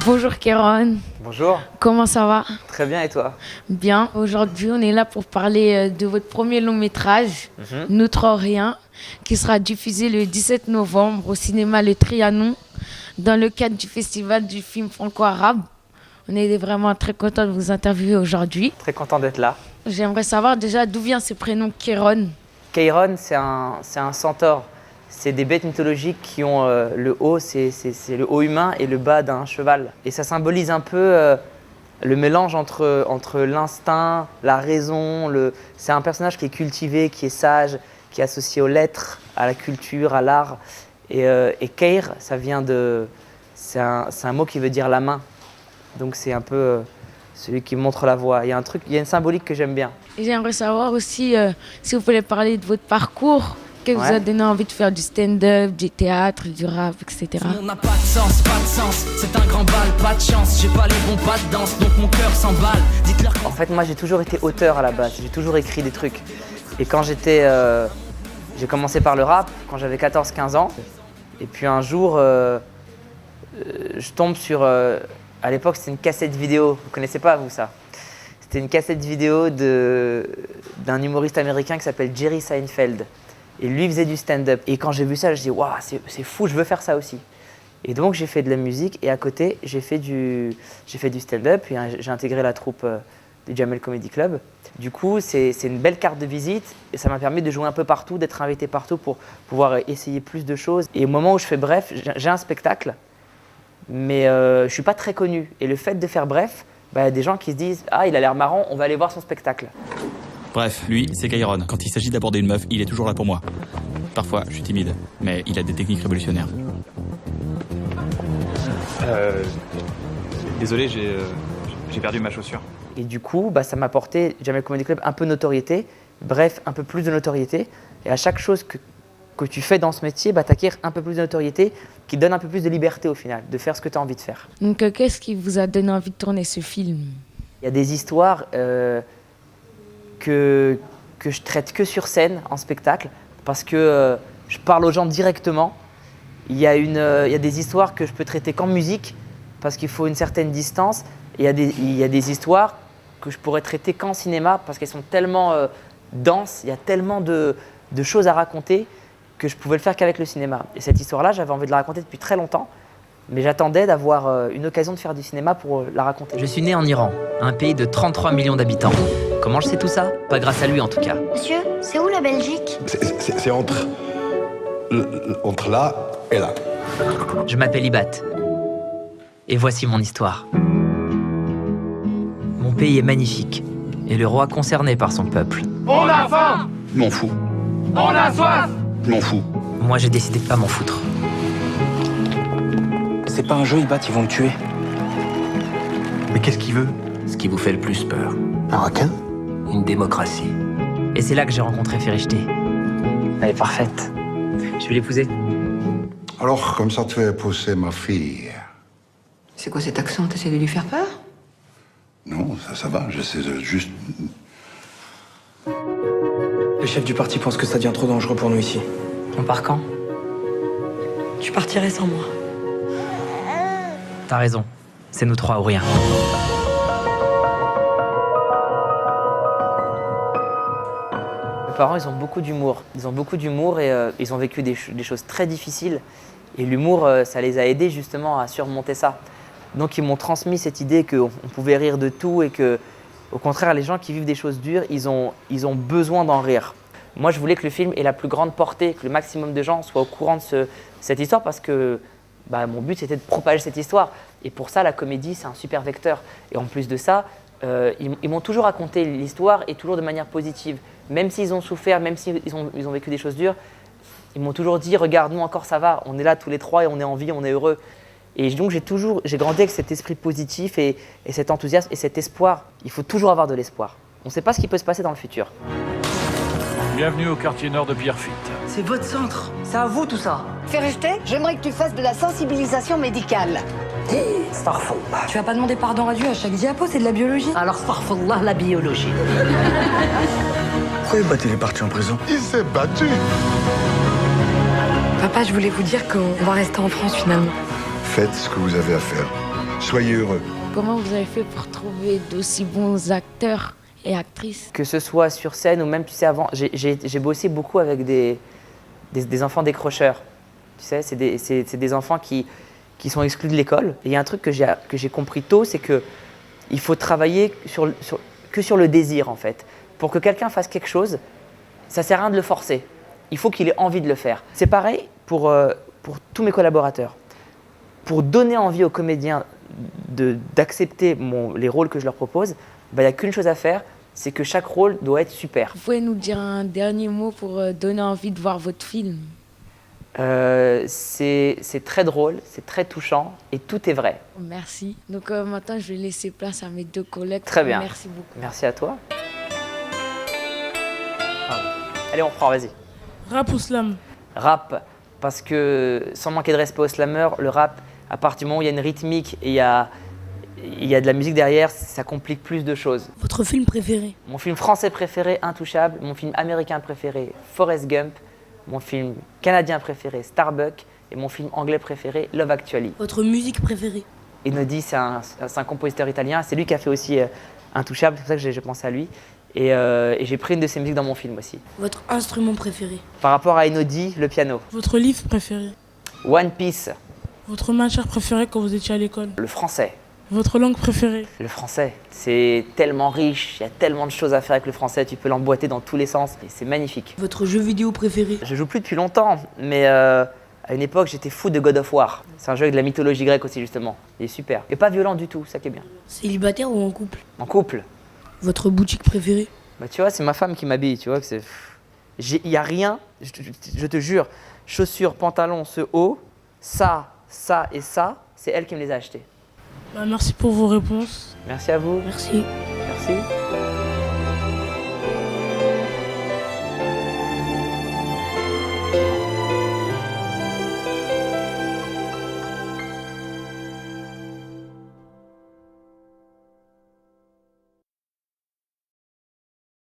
Bonjour Kéron, Bonjour, comment ça va? très bien et toi? Bien, aujourd'hui on est là pour parler de votre premier long métrage, Notre-Orient, qui sera diffusé le 17 novembre au cinéma Le Trianon dans le cadre du festival du film franco-arabe. On est vraiment très content de vous interviewer aujourd'hui. Très content d'être là. J'aimerais savoir déjà d'où vient ce prénom Kéron. Chiron, c'est un centaure. C'est des bêtes mythologiques qui ont le haut, c'est le haut humain et le bas d'un cheval. Et ça symbolise un peu le mélange entre l'instinct, la raison. C'est un personnage qui est cultivé, qui est sage, qui est associé aux lettres, à la culture, à l'art. Et Keir, ça vient de... C'est un mot qui veut dire la main. Donc c'est un peu celui qui montre la voie. Il y a une symbolique que j'aime bien. Et j'aimerais savoir aussi si vous pouvez parler de votre parcours, qui vous a donné envie de faire du stand-up, du théâtre, du rap, etc. Ce monde n'a pas de sens, c'est un grand bal, pas de chance, j'ai pas les bons pas de danse, donc mon cœur s'emballe. Dites-leur En fait, moi j'ai toujours été auteur à la base, j'ai toujours écrit des trucs. Et quand j'ai commencé par le rap, quand j'avais 14-15 ans. Et puis un jour, je tombe sur... à l'époque, c'était une cassette vidéo. Vous connaissez pas, vous, ça? C'était une cassette vidéo d'un humoriste américain qui s'appelle Jerry Seinfeld. Et lui faisait du stand-up. Et quand j'ai vu ça, je me dis, waouh, c'est fou, je veux faire ça aussi. Et donc, j'ai fait de la musique et à côté, j'ai fait du stand-up. Et j'ai intégré la troupe du Jamel Comedy Club. Du coup, c'est une belle carte de visite et ça m'a permis de jouer un peu partout, d'être invité partout pour pouvoir essayer plus de choses. Et au moment où je fais Bref, j'ai un spectacle. Mais je ne suis pas très connu. Et le fait de faire Bref, il y a des gens qui se disent « Ah, il a l'air marrant, on va aller voir son spectacle ». Bref, lui, c'est Chiron. Quand il s'agit d'aborder une meuf, il est toujours là pour moi. Parfois, je suis timide, mais il a des techniques révolutionnaires. Désolé, j'ai perdu ma chaussure. Et du coup, ça m'a apporté, Jamel Comedy Club, un peu de notoriété. Bref, un peu plus de notoriété. Et à chaque chose que tu fais dans ce métier, tu acquiers un peu plus de notoriété qui donne un peu plus de liberté au final, de faire ce que tu as envie de faire. Donc, qu'est-ce qui vous a donné envie de tourner ce film? Il y a des histoires que je traite que sur scène, en spectacle, parce que je parle aux gens directement. Il y a des histoires que je peux traiter qu'en musique, parce qu'il faut une certaine distance. Et il y a des histoires que je pourrais traiter qu'en cinéma, parce qu'elles sont tellement denses, il y a tellement de choses à raconter, que je pouvais le faire qu'avec le cinéma. Et cette histoire-là, j'avais envie de la raconter depuis très longtemps, mais j'attendais d'avoir une occasion de faire du cinéma pour la raconter. Je suis né en Iran, un pays de 33 millions d'habitants. Comment je sais tout ça? Pas grâce à lui en tout cas. Monsieur, c'est où la Belgique? C'est entre là et là. Je m'appelle Ibat. Et voici mon histoire. Mon pays est magnifique, et le roi concerné par son peuple. On a faim! M'en fous. On a soif! M'en fous. Moi j'ai décidé de pas m'en foutre. C'est pas un jeu, Ibat, ils vont me tuer. Mais qu'est-ce qu'il veut? Ce qui vous fait le plus peur, Un requin? une démocratie. Et c'est là que j'ai rencontré Ferichté. Elle est parfaite. Je vais l'épouser. Alors, comme ça, tu fais pousser ma fille. C'est quoi cet accent? T'essaies de lui faire peur? Non, ça va, j'essaie de juste... Le chef du parti pense que ça devient trop dangereux pour nous ici. On part quand? Tu partirais sans moi. T'as raison. C'est nous trois ou rien. Mes parents, ils ont beaucoup d'humour. Ils ont beaucoup d'humour et ils ont vécu des choses très difficiles. Et l'humour, ça les a aidés justement à surmonter ça. Donc ils m'ont transmis cette idée qu'on pouvait rire de tout et que, au contraire, les gens qui vivent des choses dures, ils ont besoin d'en rire. Moi, je voulais que le film ait la plus grande portée, que le maximum de gens soient au courant de cette histoire parce que mon but, c'était de propager cette histoire. Et pour ça, la comédie, c'est un super vecteur. Et en plus de ça, ils m'ont toujours raconté l'histoire et toujours de manière positive. Même s'ils ont souffert, même s'ils ont vécu des choses dures, ils m'ont toujours dit « Regarde, nous encore ça va, on est là tous les trois et on est en vie, on est heureux ». Et donc j'ai grandi avec cet esprit positif et cet enthousiasme et cet espoir. Il faut toujours avoir de l'espoir. On ne sait pas ce qui peut se passer dans le futur. Bienvenue au quartier nord de Pierrefitte. C'est votre centre. C'est à vous tout ça. Ferichté, j'aimerais que tu fasses de la sensibilisation médicale. Starfallah. Tu vas pas demander pardon à Dieu à chaque diapo, c'est de la biologie. Alors Starfallah, la biologie. Pourquoi Ibat, il est parti en prison? Il s'est battu. Papa, je voulais vous dire qu'on va rester en France finalement. Faites ce que vous avez à faire. Soyez heureux. Comment vous avez fait pour trouver d'aussi bons acteurs et actrices? Que ce soit sur scène ou même, tu sais, avant, j'ai bossé beaucoup avec des enfants décrocheurs. Tu sais, c'est des enfants qui sont exclus de l'école. Et il y a un truc que j'ai compris tôt, c'est qu'il faut travailler que sur le désir, en fait. Pour que quelqu'un fasse quelque chose, ça ne sert à rien de le forcer. Il faut qu'il ait envie de le faire. C'est pareil pour tous mes collaborateurs. Pour donner envie aux comédiens d'accepter les rôles que je leur propose, il n'y a qu'une chose à faire, c'est que chaque rôle doit être super. Vous pouvez nous dire un dernier mot pour donner envie de voir votre film? C'est très drôle, c'est très touchant et tout est vrai. Merci. Donc maintenant, je vais laisser place à mes deux collègues. Très bien. Merci beaucoup. Merci à toi. Allez, on reprend, vas-y. Rap ou slam? Rap, parce que sans manquer de respect aux slammeurs, le rap, à partir du moment où il y a une rythmique et il y a de la musique derrière, ça complique plus de choses. Votre film préféré? Mon film français préféré, Intouchable. Mon film américain préféré, Forrest Gump. Mon film canadien préféré, Starbuck. Et mon film anglais préféré, Love Actually. Votre musique préférée? Einaudi, c'est un compositeur italien. C'est lui qui a fait aussi Intouchable, c'est pour ça que j'ai pensé à lui. Et j'ai pris une de ses musiques dans mon film aussi. Votre instrument préféré? Par rapport à Einaudi, le piano. Votre livre préféré? One Piece. Votre matière préférée quand vous étiez à l'école? Le français. Votre langue préférée? Le français. C'est tellement riche, il y a tellement de choses à faire avec le français, tu peux l'emboîter dans tous les sens et c'est magnifique. Votre jeu vidéo préféré? Je joue plus depuis longtemps, mais à une époque j'étais fou de God of War. C'est un jeu avec de la mythologie grecque aussi justement. Il est super. Et pas violent du tout, ça qui est bien. Célibataire ou en couple? En couple. Votre boutique préférée? Bah tu vois, c'est ma femme qui m'habille, tu vois que c'est... Il y a rien, je te jure, chaussures, pantalons, ce haut, ça et ça, c'est elle qui me les a achetés. Merci pour vos réponses. Merci à vous. Merci. Merci.